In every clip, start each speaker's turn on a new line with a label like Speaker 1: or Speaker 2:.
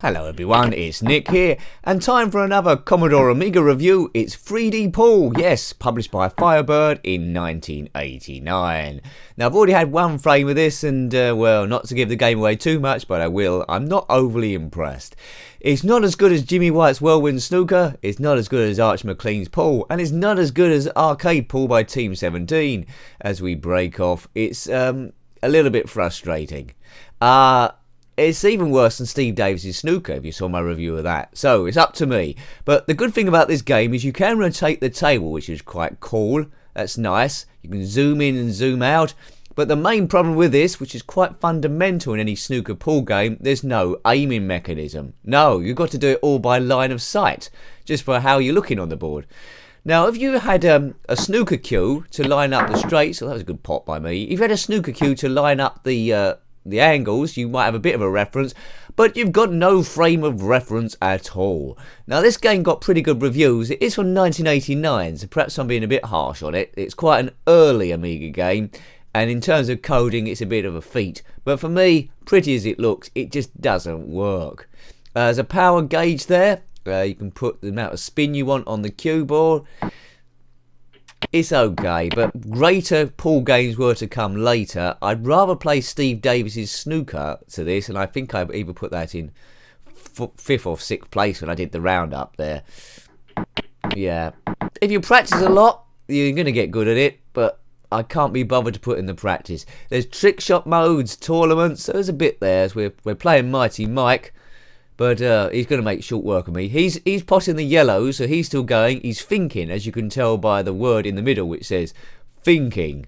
Speaker 1: Hello everyone, it's Nick here, and time for another Commodore Amiga review. It's 3D Pool, yes, published by Firebird in 1989. Now I've already had one frame of this, and well, not to give the game away too much, but I will. I'm not overly impressed. It's not as good as Jimmy White's Whirlwind Snooker, it's not as good as Archie McLean's Pool, and it's not as good as Arcade Pool by Team 17. As we break off, it's a little bit frustrating. It's even worse than Steve Davis's Snooker, if you saw my review of that. So, it's up to me. But the good thing about this game is you can rotate the table, which is quite cool. That's nice. You can zoom in and zoom out. But the main problem with this, which is quite fundamental in any snooker pool game, there's no aiming mechanism. No, you've got to do it all by line of sight, just for how you're looking on the board. Now, if you had a snooker cue to line up the straights, well, that was a good pot by me. If you had a snooker cue to line up the angles, you might have a bit of a reference, but you've got no frame of reference at all. Now this game got pretty good reviews. It is from 1989, so perhaps I'm being a bit harsh on it. It's quite an early Amiga game, and in terms of coding it's a bit of a feat, but for me, pretty as it looks, it just doesn't work. There's a power gauge there. You can put the amount of spin you want on the cue board. It's okay, but greater pool games were to come later. I'd rather play Steve Davis's Snooker to this, and I think I even put that in 5th or 6th place when I did the roundup there. Yeah, if you practice a lot, you're going to get good at it, but I can't be bothered to put in the practice. There's trick shot modes, tournaments, so there's a bit there. As we're playing Mighty Mike. But he's going to make short work of me. He's potting the yellows, so he's still going. He's thinking, as you can tell by the word in the middle, which says thinking.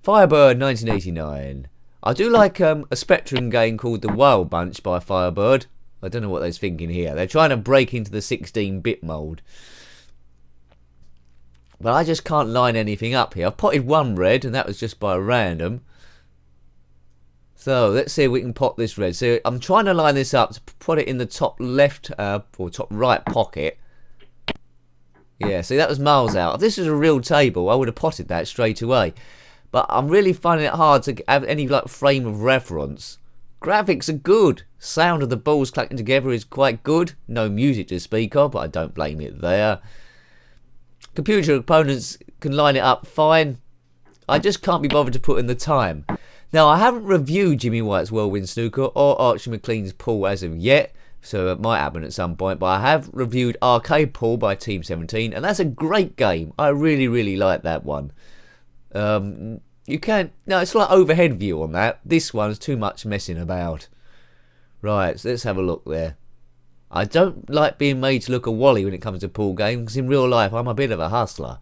Speaker 1: Firebird 1989. I do like a Spectrum game called The Wild Bunch by Firebird. I don't know what they're thinking here. They're trying to break into the 16-bit mode. But I just can't line anything up here. I've potted one red, and that was just by random. So let's see if we can pot this red. So I'm trying to line this up to put it in the top left or top right pocket. Yeah, see, that was miles out. If this was a real table, I would have potted that straight away. But I'm really finding it hard to have any like frame of reference. Graphics are good. Sound of the balls clacking together is quite good. No music to speak of, but I don't blame it there. Computer opponents can line it up fine. I just can't be bothered to put in the time. Now, I haven't reviewed Jimmy White's Whirlwind Snooker or Archie McLean's Pool as of yet, so it might happen at some point, but I have reviewed Arcade Pool by Team 17, and that's a great game. I really, really like that one. You can... No, it's like overhead view on that. This one's too much messing about. Right, so let's have a look there. I don't like being made to look a wally when it comes to pool games, because in real life I'm a bit of a hustler.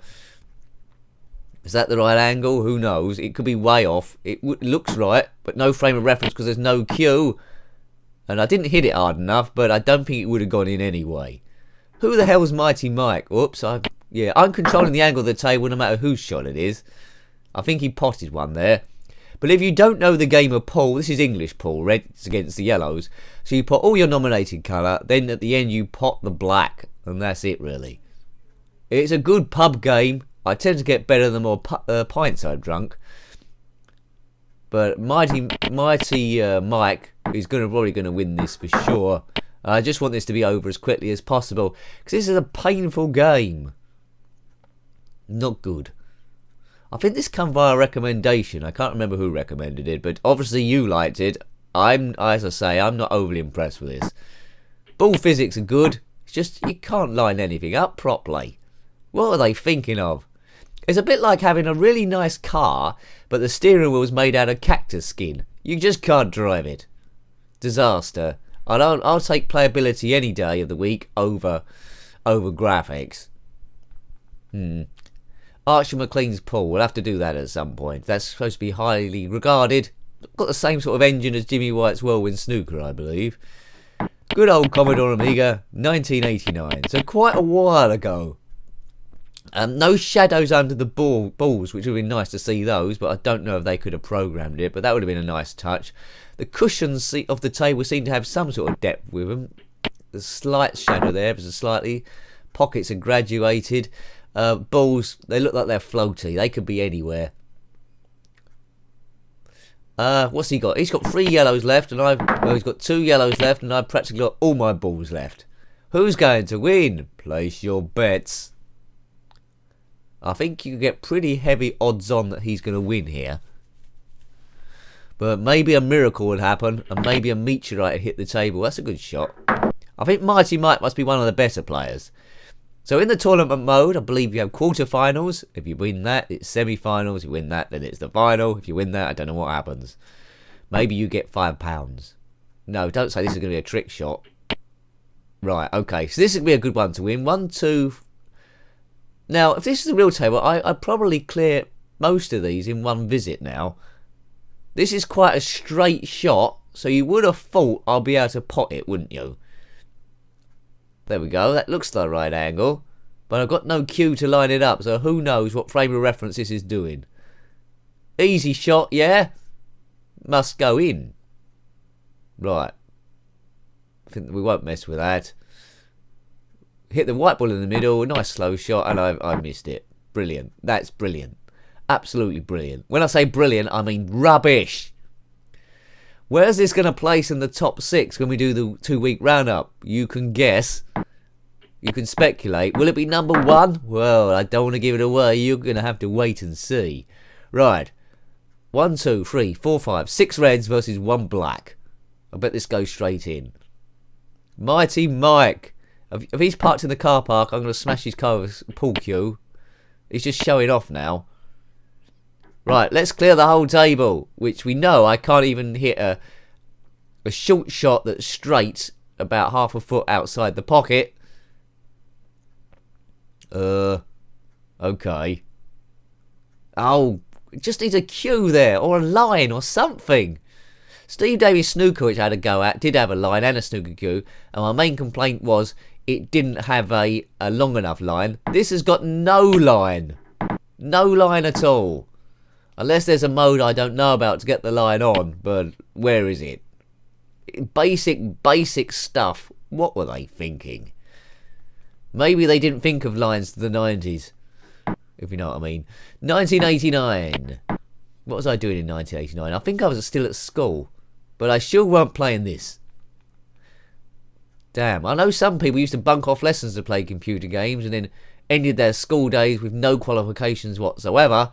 Speaker 1: Is that the right angle? Who knows? It could be way off. It looks right, but no frame of reference because there's no cue. And I didn't hit it hard enough, but I don't think it would have gone in anyway. Who the hell's Mighty Mike? Oops, I'm controlling the angle of the table no matter whose shot it is. I think he potted one there. But if you don't know the game of pool, this is English pool, reds against the yellows. So you put all your nominated colour, then at the end you pot the black, and that's it really. It's a good pub game. I tend to get better the more pints I've drunk. But Mighty Mike is probably going to win this for sure. I just want this to be over as quickly as possible, because this is a painful game. Not good. I think this come via recommendation. I can't remember who recommended it, but obviously you liked it. As I say, I'm not overly impressed with this. Ball physics are good. It's just you can't line anything up properly. What are they thinking of? It's a bit like having a really nice car, but the steering wheel is made out of cactus skin. You just can't drive it. Disaster. I'll take playability any day of the week over graphics. Archie McLean's Pool. We'll have to do that at some point. That's supposed to be highly regarded. Got the same sort of engine as Jimmy White's Whirlwind Snooker, I believe. Good old Commodore Amiga, 1989. So quite a while ago. No shadows under the balls, which would have been nice to see those, but I don't know if they could have programmed it, but that would have been a nice touch. The cushions of the table seem to have some sort of depth with them. There's a slight shadow there, there's slightly. Pockets are graduated. Balls, they look like they're floaty. They could be anywhere. What's he got? He's got 3 yellows left, and he's got 2 yellows left, and I've practically got all my balls left. Who's going to win? Place your bets. I think you get pretty heavy odds on that he's going to win here. But maybe a miracle would happen, and maybe a meteorite would hit the table. That's a good shot. I think Mighty Mike must be one of the better players. So in the tournament mode, I believe you have quarterfinals. If you win that, it's semi-finals. If you win that, then it's the final. If you win that, I don't know what happens. Maybe you get £5. No, don't say this is going to be a trick shot. Right, okay. So this is going to be a good one to win. 1, 2... Now, if this is the real table, I'd probably clear most of these in one visit now. This is quite a straight shot, so you would have thought I'll be able to pot it, wouldn't you? There we go, that looks the right angle. But I've got no cue to line it up, so who knows what frame of reference this is doing. Easy shot, yeah? Must go in. Right. I think we won't mess with that. Hit the white ball in the middle, a nice slow shot, and I missed it. Brilliant. That's brilliant. Absolutely brilliant. When I say brilliant, I mean rubbish. Where's this going to place in the top 6 when we do the 2-week roundup? You can guess. You can speculate. Will it be number 1? Well, I don't want to give it away. You're going to have to wait and see. Right. 1, 2, 3, 4, 5, 6 reds versus 1 black. I bet this goes straight in. Mighty Mike. If he's parked in the car park, I'm going to smash his car with a pool cue. He's just showing off now. Right, let's clear the whole table, which we know I can't even hit a short shot that's straight about half a foot outside the pocket. Okay. Oh, it just needs a cue there, or a line, or something. Steve Davis Snooker, which I had a go at, did have a line and a snooker cue, and my main complaint was it didn't have a long enough line. This has got no line. No line at all. Unless there's a mode I don't know about to get the line on, but where is it? Basic stuff. What were they thinking? Maybe they didn't think of lines to the 90s, if you know what I mean. 1989. What was I doing in 1989? I think I was still at school, but I sure weren't playing this. Damn, I know some people used to bunk off lessons to play computer games and then ended their school days with no qualifications whatsoever.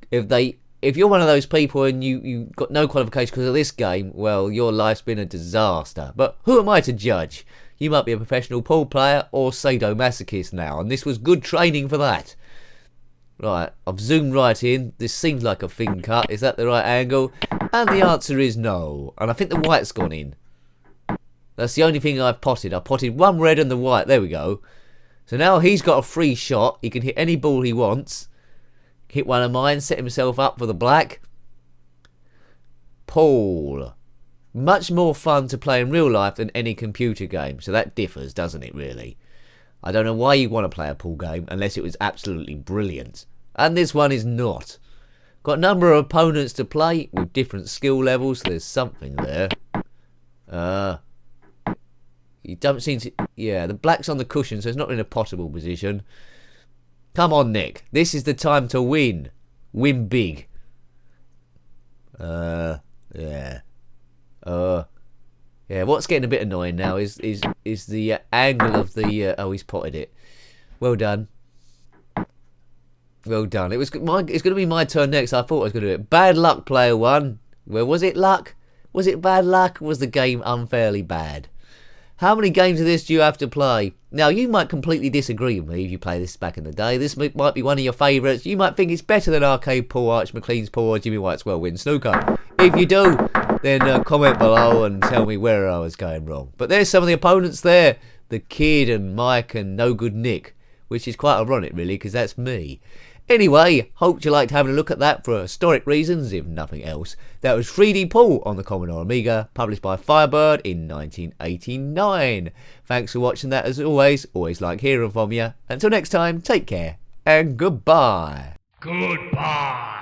Speaker 1: If you're one of those people and you got no qualification because of this game, well, your life's been a disaster. But who am I to judge? You might be a professional pool player or sadomasochist now, and this was good training for that. Right, I've zoomed right in. This seems like a thin cut. Is that the right angle? And the answer is no. And I think the white's gone in. That's the only thing I've potted. I potted 1 red and the white. There we go. So now he's got a free shot. He can hit any ball he wants. Hit one of mine, set himself up for the black. Pool. Much more fun to play in real life than any computer game. So that differs, doesn't it, really? I don't know why you want to play a pool game unless it was absolutely brilliant. And this one is not. Got a number of opponents to play with different skill levels. So there's something there. You don't seem to... Yeah, the black's on the cushion, so it's not in a potable position. Come on, Nick. This is the time to win. Win big. Yeah. Yeah, what's getting a bit annoying now is the angle of the... oh, he's potted it. Well done. Well done. It's going to be my turn next. I thought I was going to do it. Bad luck, player 1. Well, was it luck? Was it bad luck? Or was the game unfairly bad? How many games of this do you have to play? Now, you might completely disagree with me if you play this back in the day. This might be one of your favourites. You might think it's better than Arcade Pool, Arch McLean's Pool, or Jimmy White's Whirlwind Snooker. If you do, then comment below and tell me where I was going wrong. But there's some of the opponents there. The Kid and Mike and No Good Nick, which is quite ironic, really, because that's me. Anyway, hope you liked having a look at that for historic reasons, if nothing else. That was 3D Pool on the Commodore Amiga, published by Firebird in 1989. Thanks for watching that as always. Always like hearing from you. Until next time, take care and goodbye.
Speaker 2: Goodbye.